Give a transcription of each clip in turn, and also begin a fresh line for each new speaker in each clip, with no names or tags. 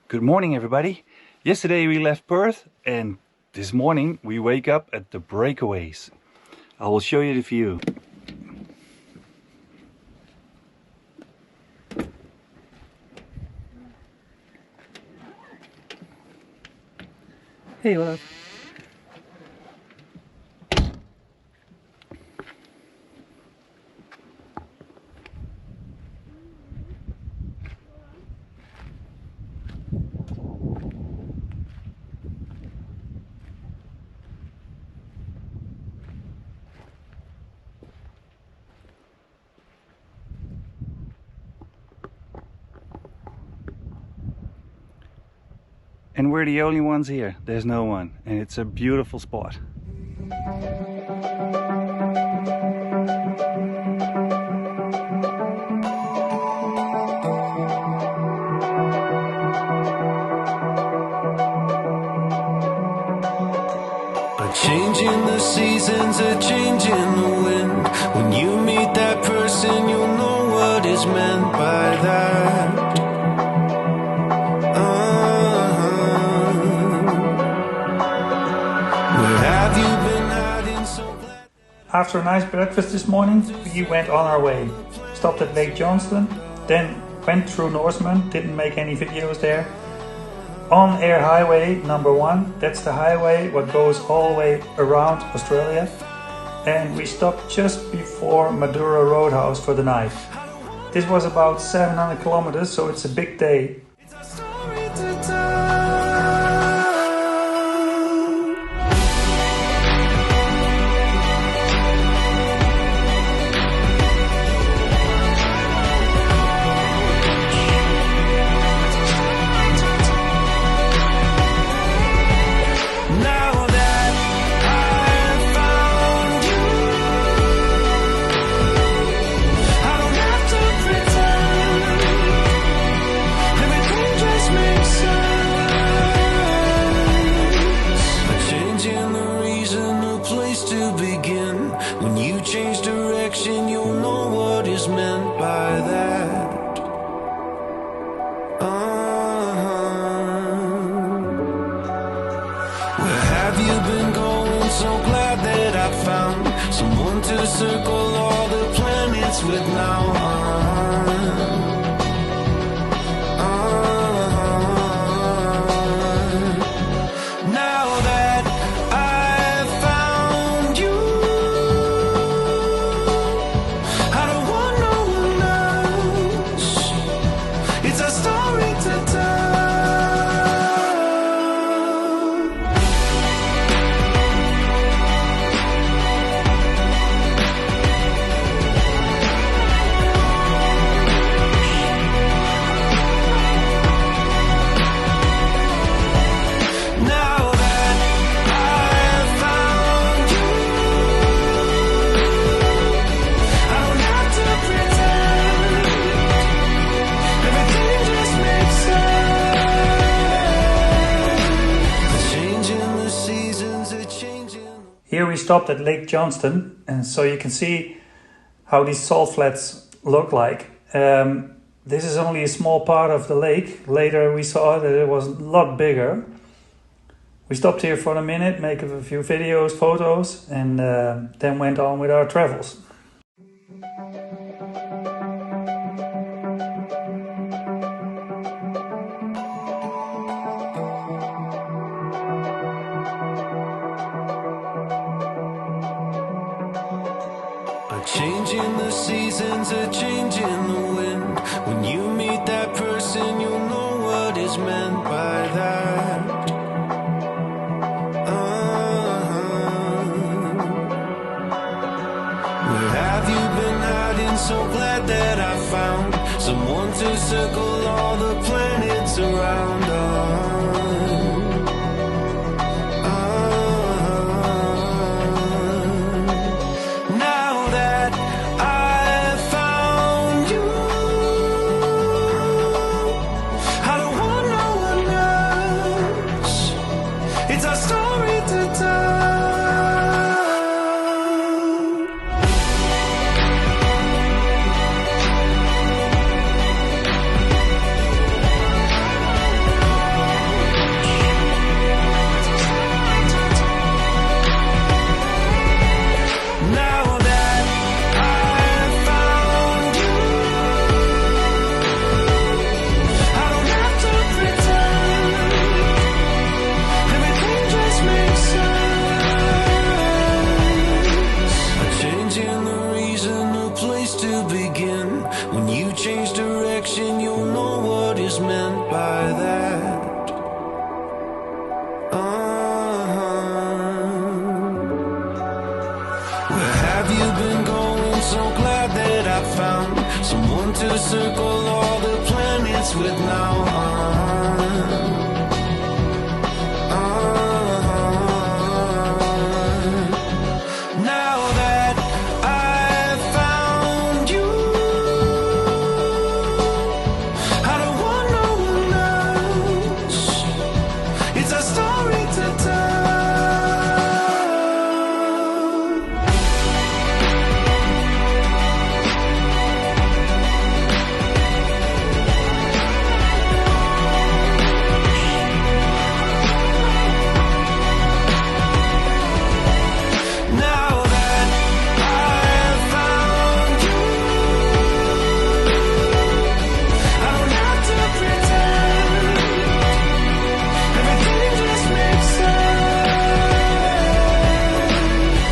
Good morning, everybody. Yesterday we left Perth and this morning we wake up at the Breakaways. I will show you the view. Hey, love. And we're the only ones here. There's no one, and it's a beautiful spot.
A change in the seasons, a change in the wind. When you meet that person, you'll know what is meant by that.
After a nice breakfast this morning, we went on our way. Stopped at Lake Johnston, then went through Norseman, didn't make any videos there. On Eyre Highway number 1, that's the highway what goes all the way around Australia. And we stopped just before Madura Roadhouse for the night. This was about 700 kilometers, so it's a big day.
When you change direction, you'll know what is meant by that. Where have you been going? So glad that I found someone to circle all the planets with now.
Here we stopped at Lake Johnston, and so you can see how these salt flats look like. This is only a small part of the lake. Later we saw that it was a lot bigger. We stopped here for a minute, make a few videos, photos, and then went on with our travels.
A change in the seasons, a change in the wind. When you meet that person, you'll know what is meant by that. Where have you been hiding? So glad that I found someone to circle all the planets around. by that. Where have you been going? So glad that I found someone to circle all the planets with now. Now that I've found you, I don't want no one else. It's a story to tell. Now that I've found you, I don't have to pretend. Everything just makes sense.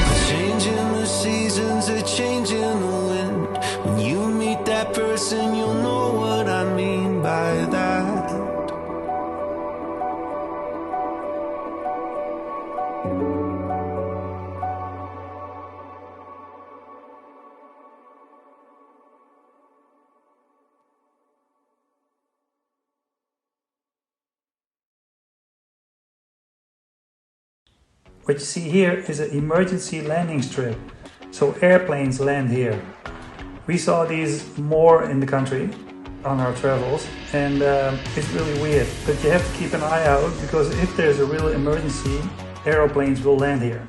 A change in the seasons, a change in the wind. When you meet that person, you'll know what I mean by that.
What you see here is an emergency landing strip, so airplanes land here. We saw these more in the country on our travels, and it's really weird, but you have to keep an eye out because if there's a real emergency, aeroplanes will land here.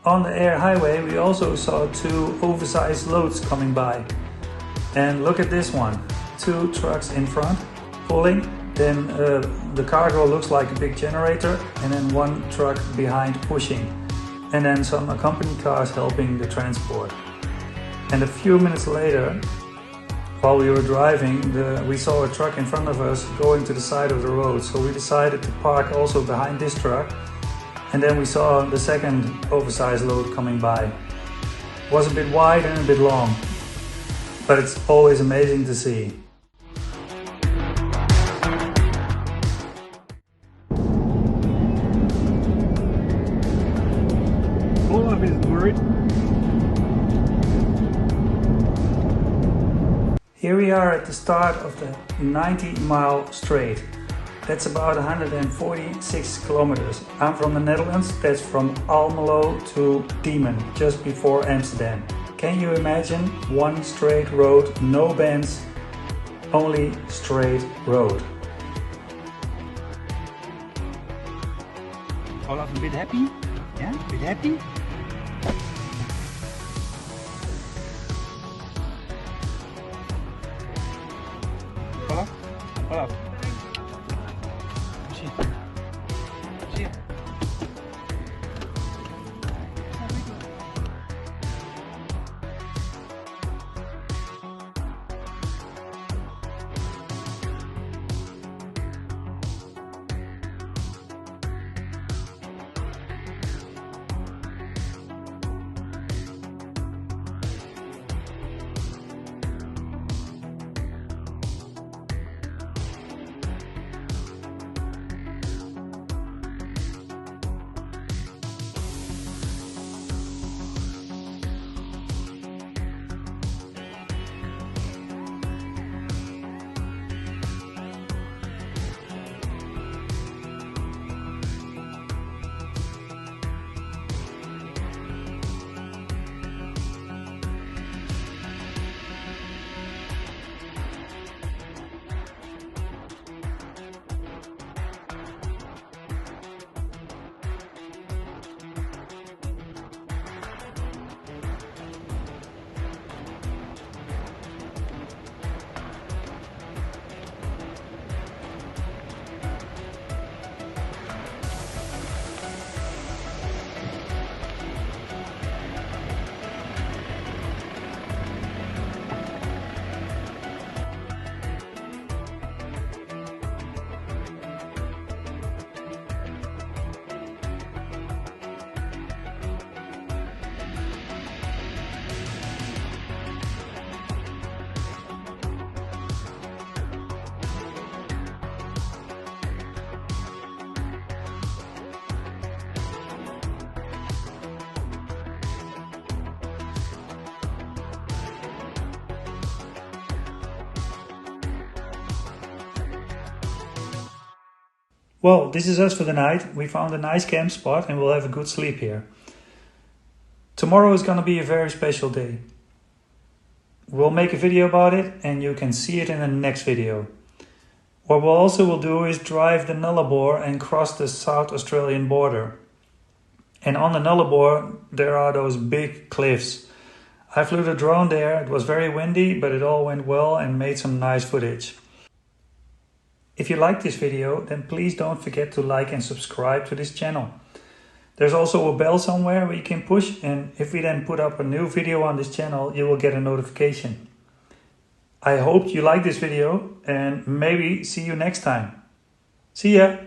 On the Eyre Highway we also saw two oversized loads coming by. And look at this one, two trucks in front pulling, then the cargo looks like a big generator, and then one truck behind pushing, and then some accompanying cars helping the transport. And a few minutes later, while we were driving, we saw a truck in front of us going to the side of the road, so we decided to park also behind this truck, and then we saw the second oversized load coming by. It was a bit wide and a bit long, but it's always amazing to see.
All of his word.
Here we are at the start of the 90-mile straight. That's about 146 kilometers. I'm from the Netherlands, that's from Almelo to Diemen, just before Amsterdam. Can you imagine one straight road, no bends, only straight road?
Olaf, a bit happy? Yeah, a bit happy? Olaf, Olaf. Zie. Zie.
Well, this is us for the night. We found a nice camp spot and we'll have a good sleep here. Tomorrow is going to be a very special day. We'll make a video about it and you can see it in the next video. What we'll also do is drive the Nullarbor and cross the South Australian border. And on the Nullarbor there are those big cliffs. I flew the drone there, it was very windy, but it all went well and made some nice footage. If you like this video, then please don't forget to like and subscribe to this channel. There's also a bell somewhere where you can push, and if we then put up a new video on this channel, you will get a notification. I hope you like this video and maybe see you next time. See ya!